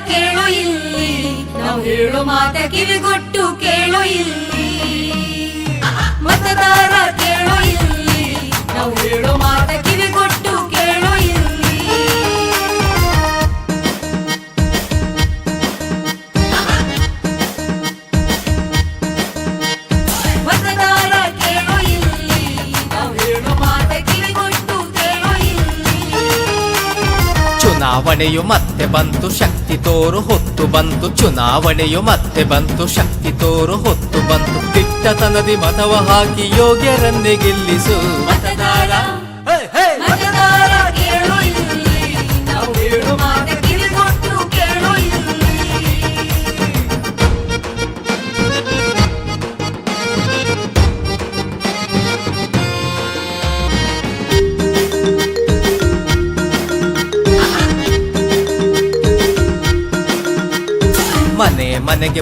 ಕೇಳೋ ಇಲ್ಲಿ, ನಾವು ಹೇಳೋ ಮಾತ ಕಿವಿಗೊಟ್ಟು ಕೇಳೋ ಇಲ್ಲಿ. ಮತದಾರ ಕೇಳೋ ಇಲ್ಲಿ, ನಾವು ಹೇಳೋ ಮಾತ ಕಿವಿಗೊಟ್ಟು ಕೇಳೋ ಇಲ್ಲಿ. ಮತದಾರ ಕೇಳೋ ಇಲ್ಲಿ, ನಾವು ಹೇಳೋ ಮಾತ ಕಿವಿಗೊಟ್ಟು ಕೇಳೋ ಇಲ್ಲಿ. ಚುನಾವಣೆಯು ಮತ್ತೆ ಬಂತು, ಶಕ್ತಿ ತೋರು ಹೊತ್ತು ಬಂತು. ಚುನಾವಣೆಯು ಮತ್ತೆ ಬಂತು, ಶಕ್ತಿ ತೋರು ಹೊತ್ತು ಬಂತು. ದಿಟ್ಟತನದಿ ಮತವ ಹಾಕಿ ಯೋಗ್ಯರನ್ನೇ ಗೆಲ್ಲಿಸು. ಮತದಾರ ಮತದಾರ ಕೇಳೋ ಇಲ್ಲಿ, ನಾವು ಹೇಳೋ ಮಾತ ಕಿವಿಗೊಟ್ಟು ಕೇಳೋ ಇಲ್ಲಿ. ಮನೆ ಮನೆಗೆ